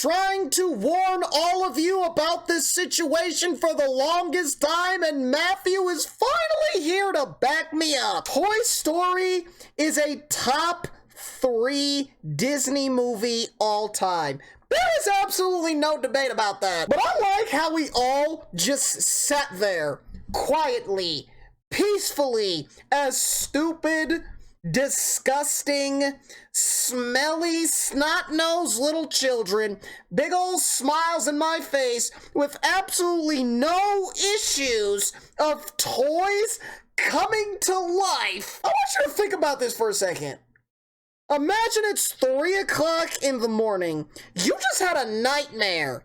trying to warn all of you about this situation for the longest time, and Matthew is finally here to back me up. Toy Story is a top 3 Disney movie all time. There is absolutely no debate about that. But I like how we all just sat there quietly, peacefully, as stupid, disgusting, smelly, snot-nosed little children, big old smiles in my face, with absolutely no issues of toys coming to life. I want you to think about this for a second. Imagine it's 3 o'clock in the morning. You just had a nightmare.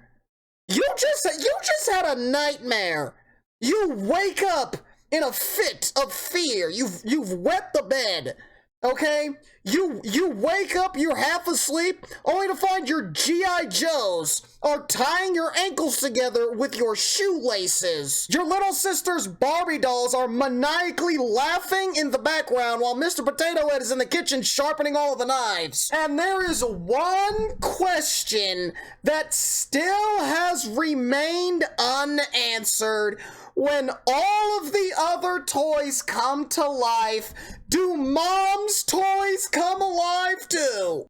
You just had a nightmare. You wake up in a fit of fear. You've wet the bed. Okay? You wake up, you're half asleep, only to find your G.I. Joes are tying your ankles together with your shoelaces. Your little sister's Barbie dolls are maniacally laughing in the background while Mr. Potato Head is in the kitchen sharpening all of the knives. And there is one question that still has remained unanswered. When all of the other toys come to life, do Mom's toys come alive too?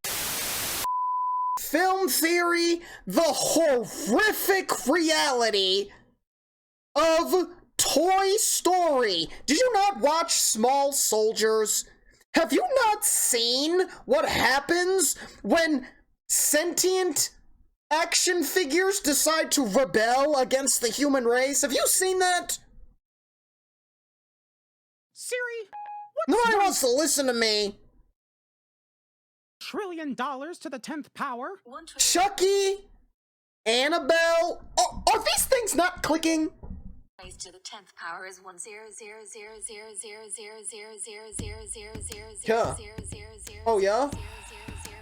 Film theory, the horrific reality of Toy Story. Did you not watch Small Soldiers? Have you not seen what happens when sentient action figures decide to rebel against the human race? Have you seen that? Siri, Nobody wants to listen to me. $1 trillion to the 10th power? Chucky, Annabelle, are these things not clicking? Raised to the 10th power is 1 0 0 0 0 0 0 0 0 0 0 Yeah. 0 0 0 Oh yeah?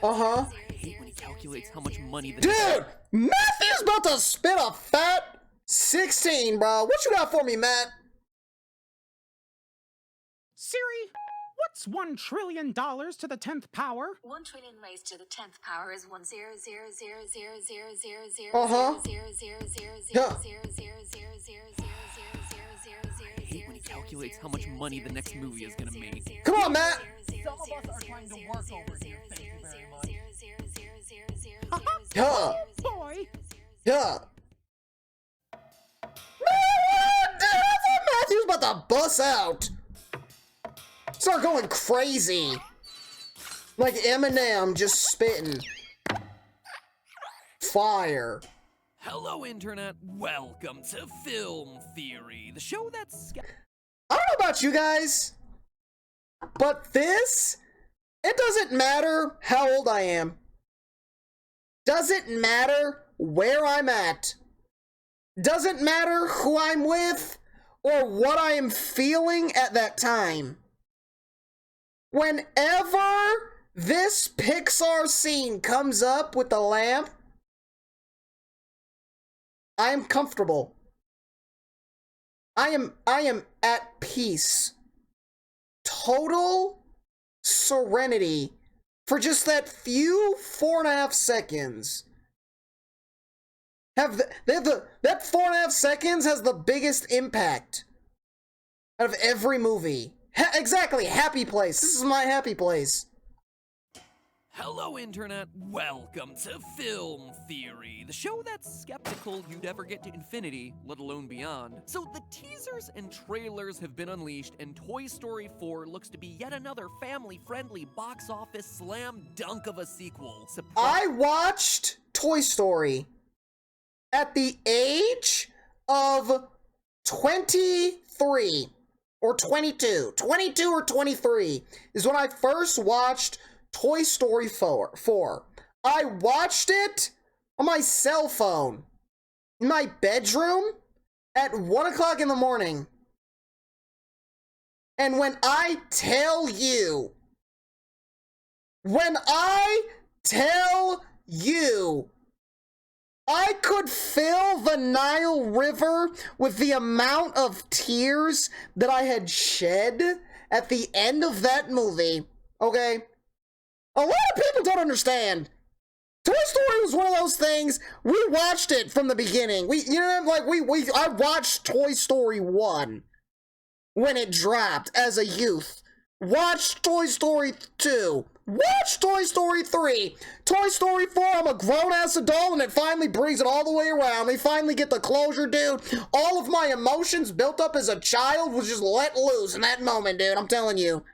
Uh-huh. I hate when he calculates how much money the Dude, Matthew's about to spit a fat 16, bro. What you got for me, Matt? Siri, what's $1 trillion to the 10th power? 1 trillion raised to the 10th power is 1 0 0 0 0 0 0 0 Uh-huh. 0 0 0 0 Yeah. 0 0 0 0 0 I hate when he calculates how much money the next movie is gonna make. Come on, Matt. Some of us are trying to work over here, thank you very much. Yeah. Boy, Yeah. Man, dude, I thought Matthew's about to bust out. Start going crazy. Like Eminem just spitting. Fire. Hello, Internet. Welcome to Film Theory, the show that's... I don't know about you guys, but this, it doesn't matter how old I am. Doesn't matter where I'm at. Doesn't matter who I'm with or what I am feeling at that time. Whenever this Pixar scene comes up with the lamp, I am comfortable. I am at peace. Total serenity for just that few 4.5 seconds. That 4.5 seconds has the biggest impact out of every movie. Exactly, happy place. This is my happy place. Hello, Internet. Welcome to Film Theory, the show that's skeptical you'd ever get to infinity, let alone beyond. So the teasers and trailers have been unleashed, and Toy Story 4 looks to be yet another family-friendly box office slam dunk of a sequel. I watched Toy Story at the age of 23 or 22. 22 or 23 is when I first watched Toy Story 4. I watched it on my cell phone in my bedroom at 1 o'clock in the morning. And when I tell you, I could fill the Nile River with the amount of tears that I had shed at the end of that movie, okay? A lot of people don't understand. Toy Story was one of those things, we watched it from the beginning. I watched Toy Story 1 when it dropped as a youth. Watched Toy Story 2. Watched Toy Story 3. Toy Story 4, I'm a grown-ass adult, and it finally brings it all the way around. They finally get the closure, dude. All of my emotions built up as a child was just let loose in that moment, dude. I'm telling you.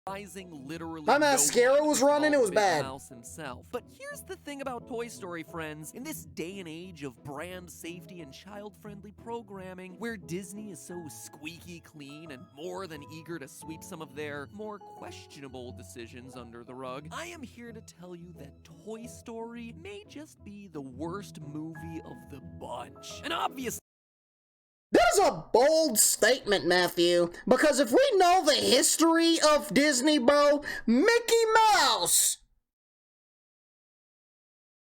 Literally My mascara was running, it was bad. Mouse himself. But here's the thing about Toy Story, friends. In this day and age of brand safety and child-friendly programming, where Disney is so squeaky clean and more than eager to sweep some of their more questionable decisions under the rug, I am here to tell you that Toy Story may just be the worst movie of the bunch. And obviously, That is a bold statement, Matthew, because if we know the history of Disney, bro, Mickey Mouse,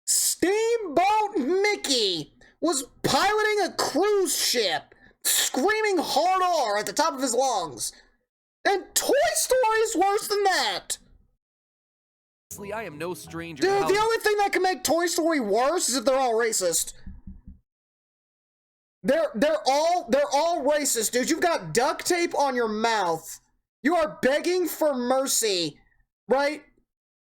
Steamboat Mickey, was piloting a cruise ship, screaming hard R at the top of his lungs. And Toy Story's worse than that. I am no stranger Dude, to how the only thing that can make Toy Story worse is if they're all racist. They're all racist, dude. You've got duct tape on your mouth. You are begging for mercy, right?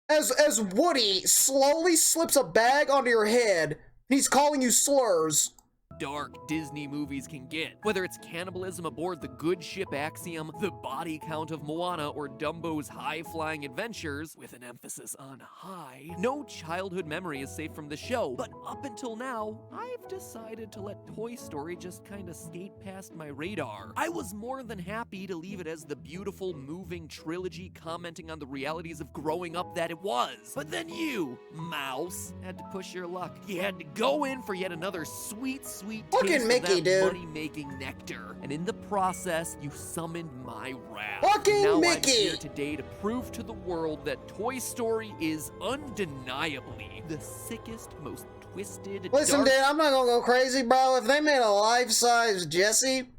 As Woody slowly slips a bag onto your head, he's calling you slurs. dark Disney movies can get. Whether it's cannibalism aboard the good ship Axiom, the body count of Moana, or Dumbo's high-flying adventures, with an emphasis on high, no childhood memory is safe from the show. But up until now, I've decided to let Toy Story just kinda skate past my radar. I was more than happy to leave it as the beautiful, moving trilogy commenting on the realities of growing up that it was. But then you, Mouse, had to push your luck. You had to go in for yet another sweet Fucking taste Mickey, of that dude. money-making nectar. And in the process, you summoned my wrath. Fucking now Mickey! I'm here today to prove to the world that Toy Story is undeniably the sickest, most twisted, Listen, dark, dude, I'm not gonna go crazy, bro. If they made a life-size Jessie,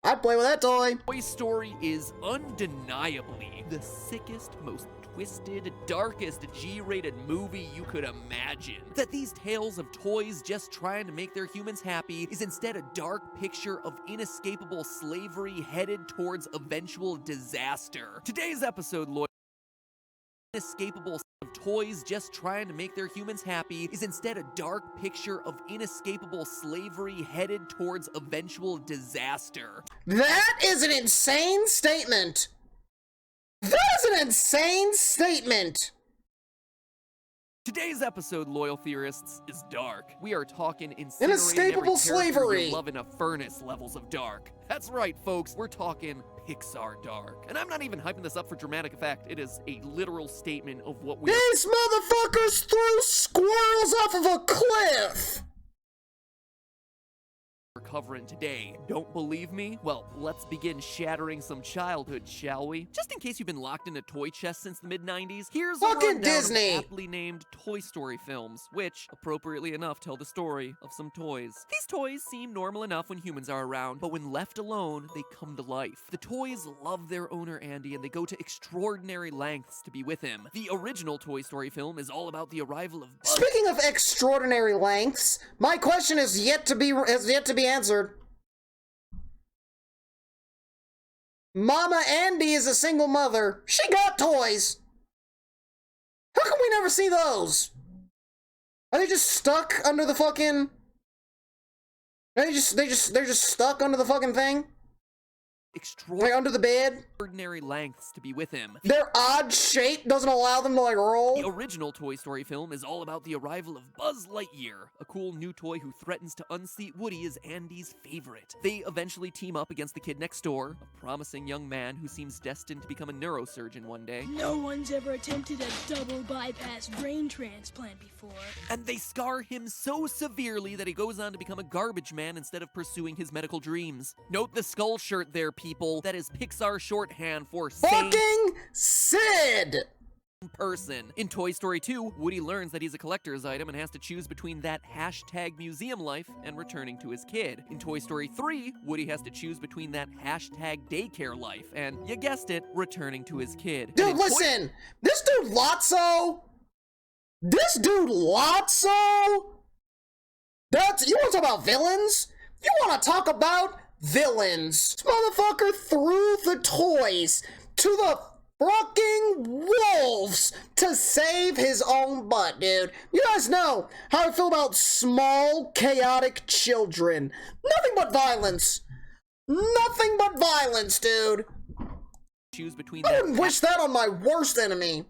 I'd play with that toy. Toy Story is undeniably the sickest, most twisted, darkest G-rated movie you could imagine. That these tales of toys just trying to make their humans happy is instead a dark picture of inescapable slavery headed towards eventual disaster. Today's episode, inescapable of toys just trying to make their humans happy is instead a dark picture of inescapable slavery headed towards eventual disaster. That is an insane statement. That is an insane statement. Today's episode, loyal theorists, is dark. We are talking Inescapable slavery. Love in a furnace levels of dark. That's right, folks. We're talking Pixar dark. And I'm not even hyping this up for dramatic effect. It is a literal statement of what we These motherfuckers threw squirrels off of a cliff. are covering today. Don't believe me? Well, let's begin shattering some childhood, shall we? Just in case you've been locked in a toy chest since the mid-90s, here's a Fucking rundown Disney. of aptly named Toy Story films, which, appropriately enough, tell the story of some toys. These toys seem normal enough when humans are around, but when left alone, they come to life. The toys love their owner Andy, and they go to extraordinary lengths to be with him. The original Toy Story film is all about the arrival of Buzz. Speaking of extraordinary lengths, my question has yet to be answered. Mama Andy is a single mother. She got toys. How come we never see those? Are they just stuck under the fucking? They're just stuck under the fucking thing? Like under the bed? Extraordinary lengths to be with him. Their odd shape doesn't allow them to like roll? The original Toy Story film is all about the arrival of Buzz Lightyear, a cool new toy who threatens to unseat Woody as Andy's favorite. They eventually team up against the kid next door, a promising young man who seems destined to become a neurosurgeon one day. No one's ever attempted a double bypass brain transplant before. And they scar him so severely that he goes on to become a garbage man instead of pursuing his medical dreams. Note the skull shirt there, people. That is Pixar shorthand for sane. Fucking Sid! person. In Toy Story 2, Woody learns that he's a collector's item and has to choose between that hashtag museum life and returning to his kid. In Toy Story 3, Woody has to choose between that hashtag daycare life and, you guessed it, returning to his kid. Dude, listen! This dude Lotso! You wanna talk about villains? You wanna talk about villains? This motherfucker threw the toys to the fucking wolves to save his own butt, dude. You guys know how I feel about small, chaotic children. Nothing but violence. Nothing but violence, dude. Choose between I wouldn't wish that on my worst enemy.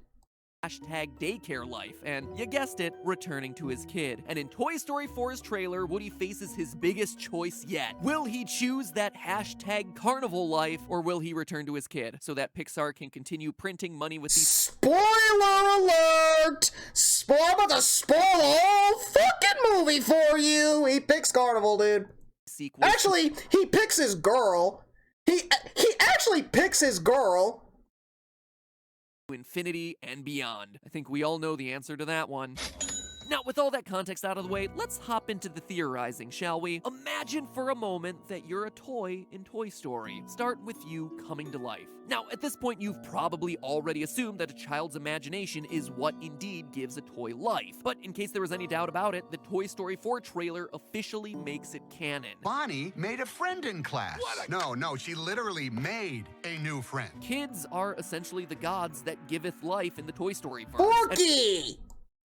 Hashtag daycare life and, you guessed it, returning to his kid. And in Toy Story 4's trailer, Woody faces his biggest choice yet. Will he choose that hashtag carnival life, or will he return to his kid so that Pixar can continue printing money with these— Spoiler alert! I'm about to spoil the whole fucking movie for you! He picks carnival, dude. sequels? Actually, he picks his girl. He actually picks his girl. Infinity and beyond. I think we all know the answer to that one. Now, with all that context out of the way, let's hop into the theorizing, shall we? Imagine for a moment that you're a toy in Toy Story. Start with you coming to life. Now, at this point, you've probably already assumed that a child's imagination is what indeed gives a toy life. But in case there was any doubt about it, the Toy Story 4 trailer officially makes it canon. Bonnie made a friend in class. No, she literally made a new friend. Kids are essentially the gods that giveth life in the Toy Story verse. Forky!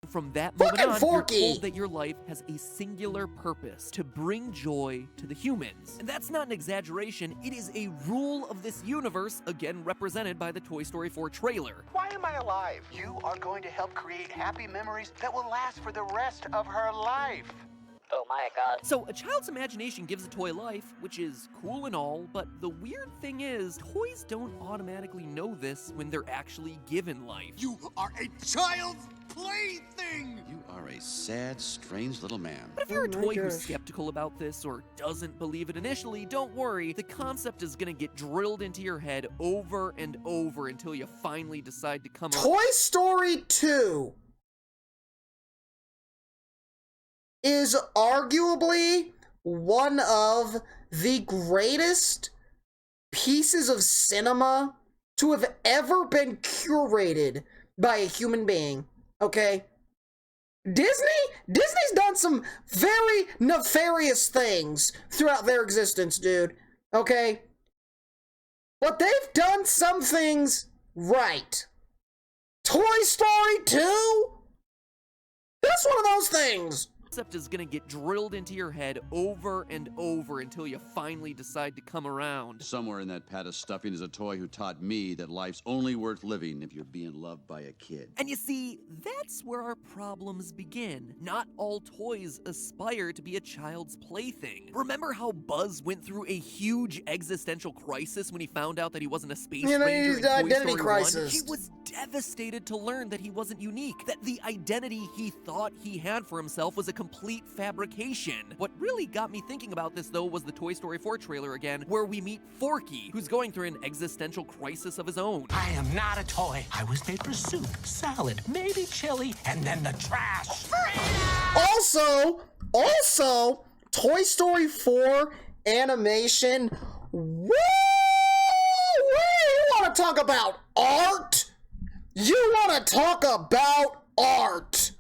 From that moment Fucking on, Forky! you're told that your life has a singular purpose, to bring joy to the humans. And that's not an exaggeration, it is a rule of this universe, again represented by the Toy Story 4 trailer. Why am I alive? You are going to help create happy memories that will last for the rest of her life. Oh my god. So a child's imagination gives a toy life, which is cool and all, but the weird thing is, toys don't automatically know this when they're actually given life. You are a child's plaything! You are a sad, strange little man. But if you're a toy who's skeptical about this or doesn't believe it initially, don't worry. The concept is gonna get drilled into your head over and over until you finally decide to come around. Toy Story 2 is arguably one of the greatest pieces of cinema to have ever been curated by a human being, okay? Disney's done some very nefarious things throughout their existence, dude, okay? But they've done some things right. Toy Story 2? That's one of those things. Concept is gonna get drilled into your head over and over until you finally decide to come around. Somewhere in that pat of stuffing is a toy who taught me that life's only worth living if you're being loved by a kid. And you see, that's where our problems begin. Not all toys aspire to be a child's plaything. Remember how Buzz went through a huge existential crisis when he found out that he wasn't a space ranger he's in Toy identity Story crisis. 1? He was devastated to learn that he wasn't unique, that the identity he thought he had for himself was a complete fabrication. What really got me thinking about this, though, was the Toy Story 4 trailer again, where we meet Forky, who's going through an existential crisis of his own. I am not a toy. I was made for soup, salad, maybe chili, and then the trash. Also, Toy Story 4 animation. Woo! You want to talk about art? You want to talk about art?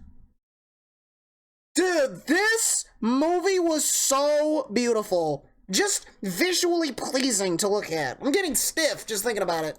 Dude, this movie was so beautiful. Just visually pleasing to look at. I'm getting stiff just thinking about it.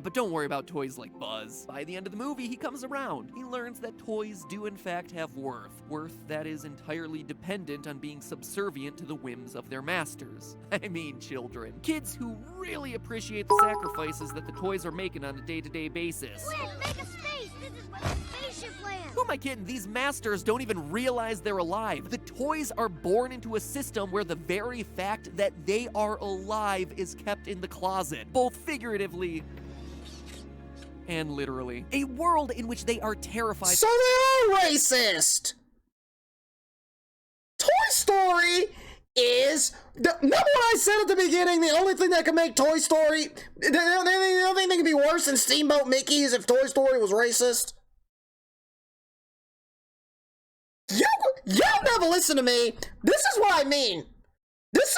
But don't worry about toys like Buzz. By the end of the movie, he comes around. He learns that toys do in fact have worth. Worth that is entirely dependent on being subservient to the whims of their masters. I mean children. Kids who really appreciate the sacrifices that the toys are making on a day-to-day basis. Quick, make a space! This is where the spaceship lands! Who am I kidding? These masters don't even realize they're alive. The toys are born into a system where the very fact that they are alive is kept in the closet, both figuratively and literally. A world in which they are terrified. So they are racist! Toy Story is, remember what I said at the beginning, the only thing that can make Toy Story, the only thing that can be worse than Steamboat Mickey is if Toy Story was racist? Y'all never listen to me. This is what I mean. This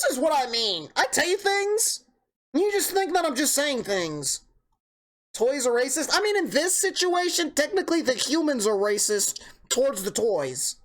is what I mean. I tell you things, and you just think that I'm just saying things. Toys are racist? I mean, in this situation, technically the humans are racist towards the toys.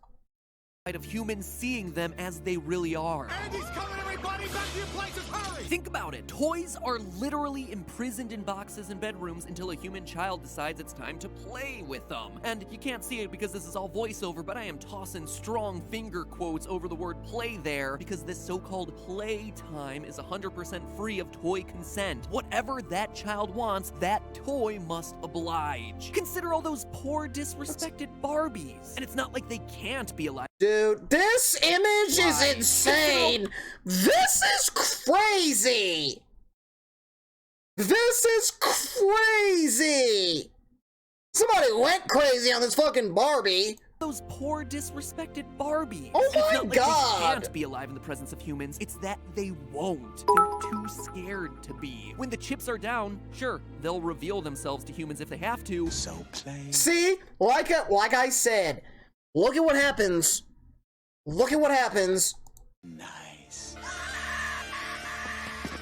Of humans seeing them as they really are. Andy's coming, everybody! Back to your places, hurry! Think about it. Toys are literally imprisoned in boxes and bedrooms until a human child decides it's time to play with them. And you can't see it because this is all voiceover, but I am tossing strong finger quotes over the word play there because this so-called playtime is 100% free of toy consent. Whatever that child wants, that toy must oblige. Consider all those poor, disrespected Barbies. And it's not like they can't be alive. Dude, this image is insane. This is crazy. This is crazy. Somebody went crazy on this fucking Barbie. Those poor, disrespected Barbies. Oh It's my not like God. they can't be alive in the presence of humans. It's that they won't. They're too scared to be. When the chips are down, sure, they'll reveal themselves to humans if they have to. So play. See, like I said, look at what happens. Look at what happens. Nice.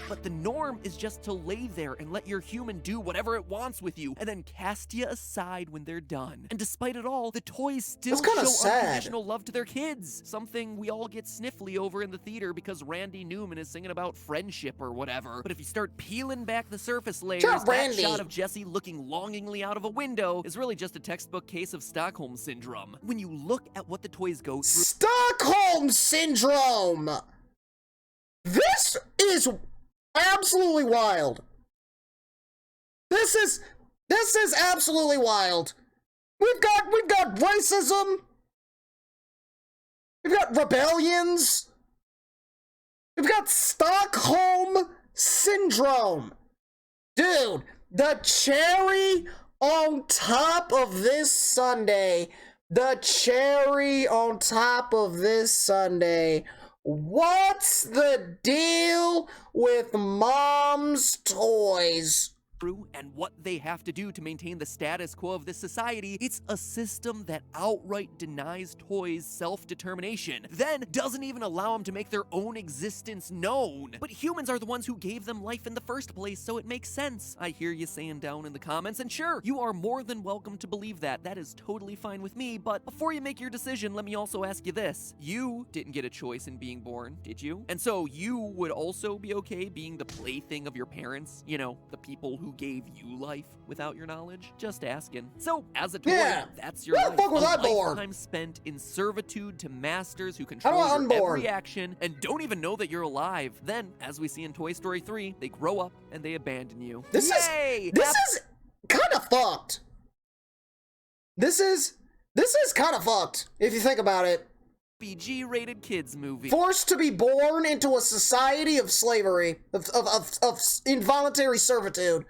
But the norm is just to lay there and let your human do whatever it wants with you, and then cast you aside when they're done. And despite it all, the toys still That's kinda show sad. unconditional love to their kids. Something we all get sniffly over in the theater because Randy Newman is singing about friendship or whatever. But if you start peeling back the surface layers, Shut up, that Randy. shot of Jesse looking longingly out of a window is really just a textbook case of Stockholm Syndrome. When you look at what the toys go through, Stockholm Syndrome. This is absolutely wild. This is absolutely wild. We've got racism. We've got rebellions. We've got Stockholm Syndrome. Dude, the cherry on top of this sundae. The cherry on top of this sundae. What's the deal with mom's toys? and what they have to do to maintain the status quo of this society, it's a system that outright denies toys self-determination, then doesn't even allow them to make their own existence known. But humans are the ones who gave them life in the first place, so it makes sense. I hear you saying down in the comments, and sure, you are more than welcome to believe that. That is totally fine with me, but before you make your decision, let me also ask you this. You didn't get a choice in being born, did you? And so you would also be okay being the plaything of your parents? You know, the people who gave you life without your knowledge? Just asking. So, as a toy, that's your life. Fuck was I A born? lifetime spent in servitude to masters who control How do I your unborn? every action and don't even know that you're alive. Then, as we see in Toy Story 3, they grow up and they abandon you. This Yay! is kind of fucked. This is kind of fucked if you think about it. G-rated kids movie. Forced to be born into a society of slavery, of involuntary servitude.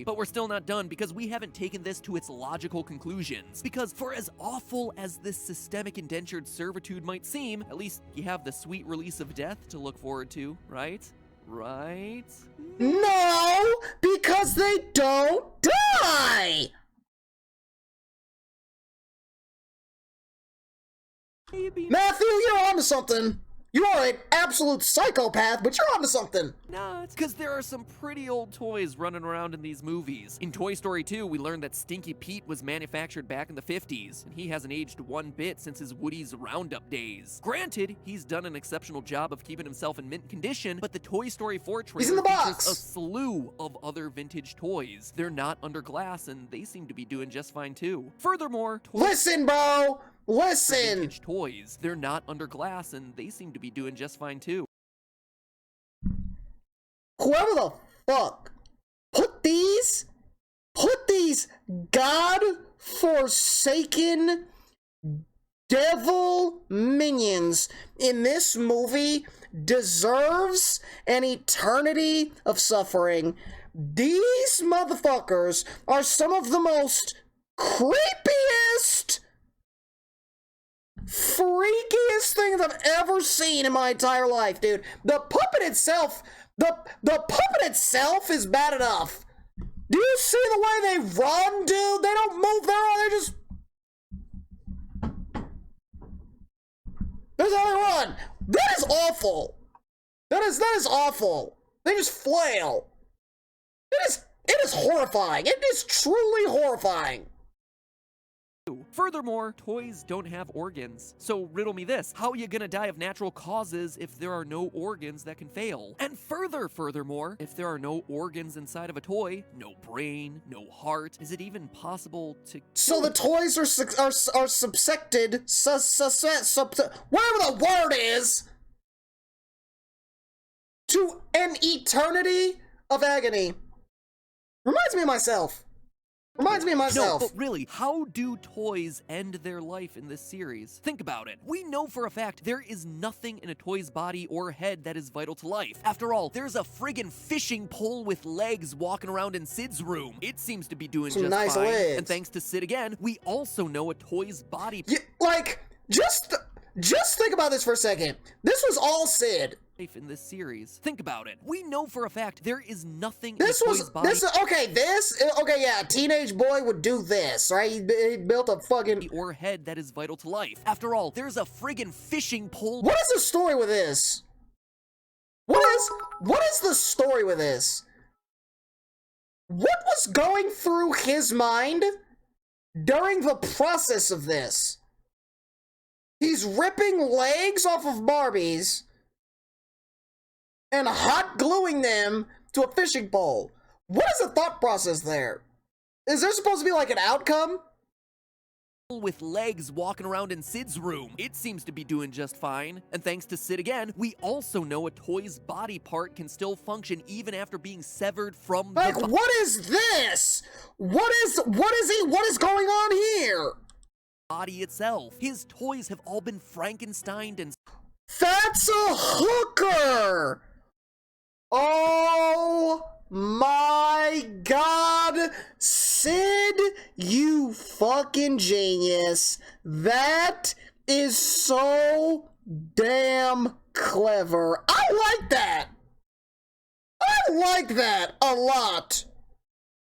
But we're still not done because we haven't taken this to its logical conclusions. Because for as awful as this systemic indentured servitude might seem, at least you have the sweet release of death to look forward to, right? Right? No, because they don't die! Maybe Matthew, you're onto something. You are an absolute psychopath, but you're onto something. not. Because there are some pretty old toys running around in these movies. In Toy Story 2, we learned that Stinky Pete was manufactured back in the 50s, and he hasn't aged one bit since his Woody's Roundup days. Granted, he's done an exceptional job of keeping himself in mint condition, but the Toy Story 4 trailer He's in the features box. a slew of other vintage toys. They're not under glass, and they seem to be doing just fine too. Furthermore, Listen, bro. Listen. vintage toys. They're not under glass, and they seem to be doing just fine too. Whoever the fuck put these god-forsaken devil minions in this movie deserves an eternity of suffering. These motherfuckers are some of the most creepiest freakiest things I've ever seen in my entire life, dude. The puppet itself, the puppet itself is bad enough. Do you see the way they run, dude? They don't move their arm, they're just... That's how they run. That is awful. That is awful. They just flail. It is horrifying. It is truly horrifying. Furthermore, toys don't have organs. So riddle me this, how are you gonna die of natural causes if there are no organs that can fail? And furthermore, if there are no organs inside of a toy, no brain, no heart, is it even possible to So the toys are subjected, whatever the word is, to an eternity of agony. Reminds me of myself. No, but really, how do toys end their life in this series? Think about it. We know for a fact there is nothing in a toy's body or head that is vital to life. After all, there's a friggin' fishing pole with legs walking around in Sid's room. It seems to be doing Some just nice fine. legs. And thanks to Sid again, we also know a toy's body just think about this for a second. This was all Sid. in this series. Think about it. We know for a fact there is nothing This in a was toy's body. Okay, yeah, a teenage boy would do this, right? He built a fucking or head that is vital to life. After all, there's a friggin' fishing pole. What is the story with this? What is the story with this? What was going through his mind during the process of this? He's ripping legs off of Barbies and hot gluing them to a fishing pole. What is the thought process there? Is there supposed to be like an outcome? With legs walking around in Sid's room. It seems to be doing just fine. And thanks to Sid again, we also know a toy's body part can still function even after being severed from Like, the what is this? What is going on here? body itself. His toys have all been Frankensteined and That's a hooker! Oh my god! Sid, you fucking genius. That is so damn clever. I like that! I like that a lot.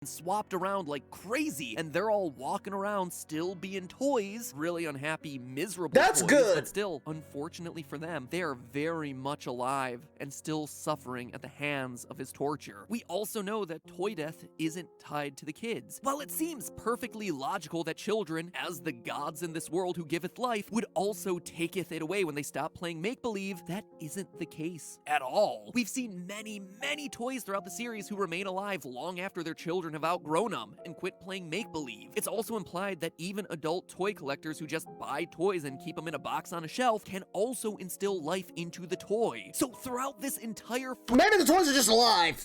swapped around like crazy, and they're all walking around still being toys, really unhappy, miserable That's toys, good. but still, unfortunately for them, they are very much alive and still suffering at the hands of his torture. We also know that toy death isn't tied to the kids. While it seems perfectly logical that children, as the gods in this world who giveth life, would also taketh it away when they stop playing make-believe, that isn't the case at all. We've seen many toys throughout the series who remain alive long after their children have outgrown them and quit playing make-believe. It's also implied that even adult toy collectors who just buy toys and keep them in a box on a shelf can also instill life into the toy. So throughout this entire Maybe the toys are just alive.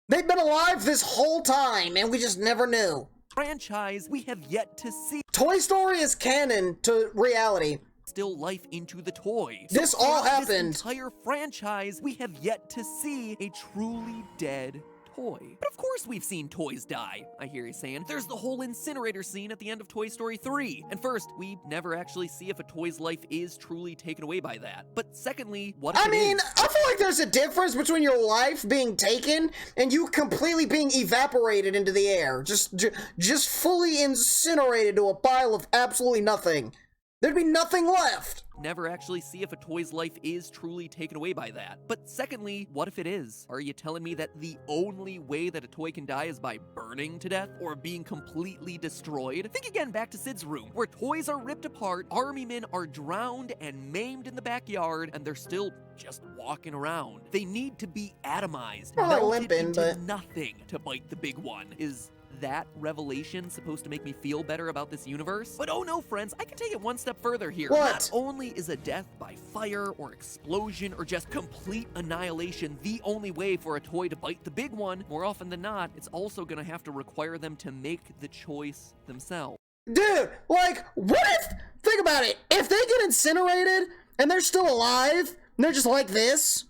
They've been alive this whole time and we just never knew. franchise, we have yet to see Toy Story is canon to reality. still life into the toy. This all throughout happened. This entire franchise, we have yet to see a truly dead toy. But of course we've seen toys die, I hear you saying. There's the whole Incinerator scene at the end of Toy Story 3. And first, we never actually see if a toy's life is truly taken away by that. But secondly, what if I mean, I feel like there's a difference between your life being taken and you completely being evaporated into the air. Just fully incinerated to a pile of absolutely nothing. There'd be nothing left. never actually see if a toy's life is truly taken away by that. But secondly, what if it is? Are you telling me that the only way that a toy can die is by burning to death or being completely destroyed? Think again back to Sid's room, where toys are ripped apart, army men are drowned and maimed in the backyard, and they're still just walking around. They need to be atomized, Well, they're melted limping, into but- nothing to bite the big one. Is that revelation supposed to make me feel better about this universe? But oh no, friends, I can take it one step further here. What? Not only is a death by fire or explosion or just complete annihilation the only way for a toy to bite the big one, more often than not, it's also gonna have to require them to make the choice themselves. Dude, like, what if, think about it, if they get incinerated and they're still alive, and they're just like this,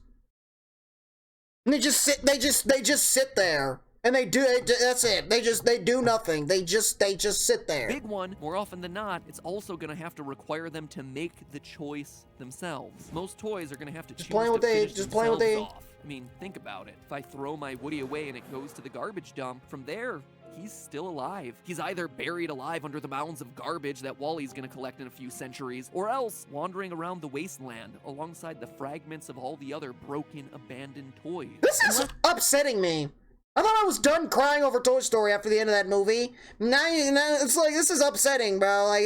and they just sit there, And that's it. They do nothing. They just sit there. Big one, more often than not, it's also gonna have to require them to make the choice themselves. Most toys are gonna have to choose to finish themselves off. I mean, think about it. If I throw my Woody away and it goes to the garbage dump, from there, he's still alive. He's either buried alive under the mounds of garbage that Wally's gonna collect in a few centuries, or else wandering around the wasteland alongside the fragments of all the other broken, abandoned toys. This is upsetting me. I thought I was done crying over Toy Story after the end of that movie. Now it's like, this is upsetting, bro. Like,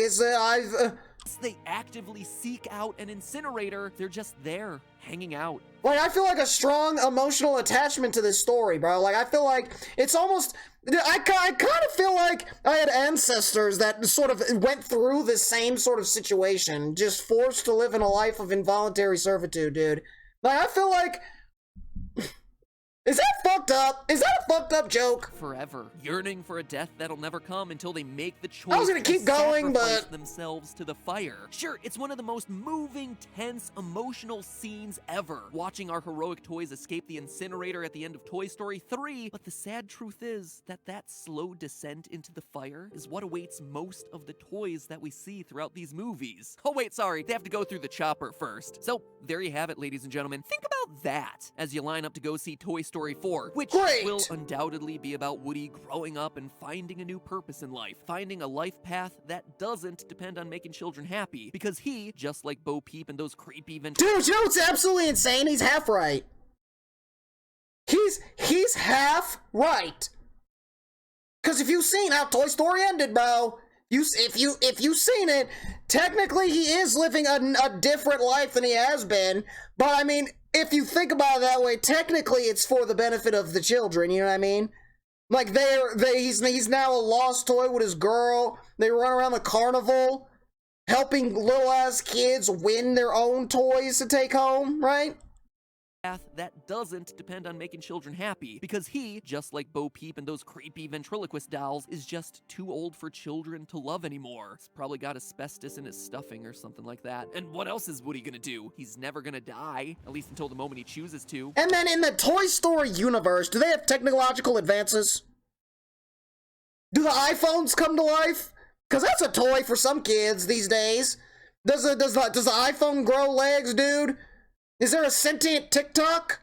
They actively seek out an incinerator. They're just there, hanging out. Like, I feel like a strong emotional attachment to this story, bro. Like, I feel like it's almost... I kind of feel like I had ancestors that sort of went through the same sort of situation, just forced to live in a life of involuntary servitude, dude. Like, I feel like... Is that fucked up? Is that a fucked up joke? Forever. Yearning for a death that'll never come until they make the choice I was gonna keep going, but... themselves to the fire. Sure, it's one of the most moving, tense, emotional scenes ever, watching our heroic toys escape the incinerator at the end of Toy Story 3, but the sad truth is that that slow descent into the fire is what awaits most of the toys that we see throughout these movies. Oh wait, sorry, they have to go through the chopper first. So, there you have it, ladies and gentlemen. Think about that as you line up to go see Toy Story 4, which will undoubtedly be about Woody growing up and finding a new purpose in life, finding a life path that doesn't depend on making children happy, because he, just like Bo Peep and those creepy Dude, you know what's absolutely insane? He's half right. He's half right. Because if you've seen how Toy Story ended, bro, if you've seen it, technically he is living a different life than he has been, but I mean, if you think about it that way, technically it's for the benefit of the children, you know what I mean? Like, he's now a lost toy with his girl. They run around the carnival, helping little-ass kids win their own toys to take home, right? Path that doesn't depend on making children happy, because he, just like Bo Peep and those creepy ventriloquist dolls, is just too old for children to love anymore. He's probably got asbestos in his stuffing or something like that. And what else is Woody gonna do? He's never gonna die, at least until the moment he chooses to. And then in the Toy Story universe, do they have technological advances? Do the iPhones come to life? Because that's a toy for some kids these days. Does the iPhone grow legs, dude? Is there a sentient TikTok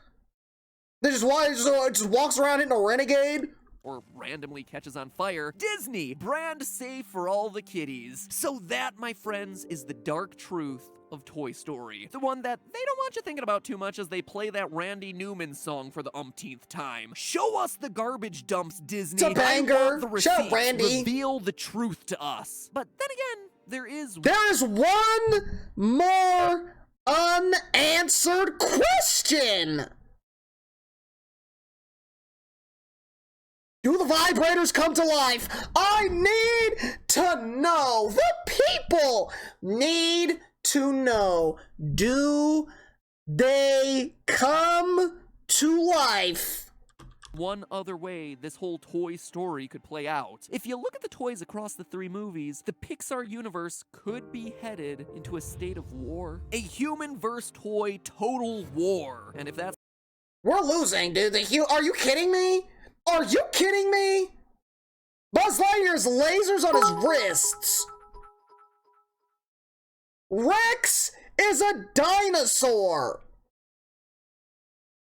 that just walks around hitting a renegade? Or randomly catches on fire. Disney, brand safe for all the kiddies. So that, my friends, is the dark truth of Toy Story. The one that they don't want you thinking about too much as they play that Randy Newman song for the umpteenth time. Show us the garbage dumps, Disney. It's a banger. Show Randy. Reveal the truth to us. But then again, there is one more unanswered question. Do the vibrators come to life? I need to know. The people need to know. Do they come to life? One other way this whole Toy Story could play out. If you look at the toys across the three movies, the Pixar universe could be headed into a state of war. A human versus toy total war. And if that's... We're losing, dude. Are you kidding me? Are you kidding me? Buzz Lightyear's lasers on his wrists. Rex is a dinosaur.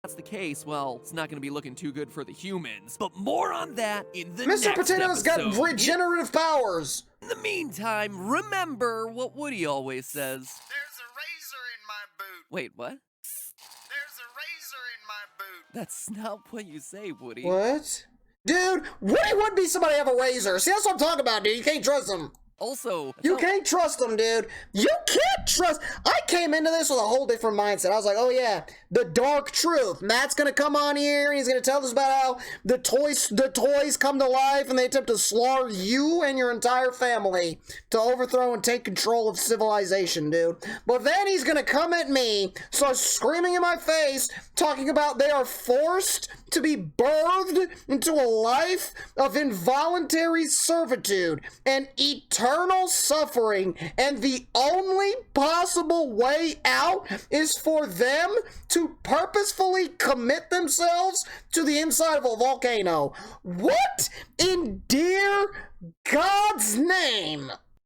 That's the case, well, it's not going to be looking too good for the humans. But more on that in the Mr. next Potato's got episode. regenerative powers. In the meantime, remember what Woody always says. There's a razor in my boot. Wait, what? There's a razor in my boot. That's not what you say, Woody. What? Dude, Woody would be somebody have a razor. See, that's what I'm talking about, dude. You can't trust him. Also, you can't trust them, dude. You can't trust. I came into this with a whole different mindset. I was like, oh yeah, the dark truth. Matt's gonna come on here and he's gonna tell us about how the toys come to life and they attempt to slaughter you and your entire family to overthrow and take control of civilization, dude. But then he's gonna come at me, start screaming in my face, talking about they are forced to be birthed into a life of involuntary servitude and eternal suffering, and the only possible way out is for them to purposefully commit themselves to the inside of a volcano. What in dear God's name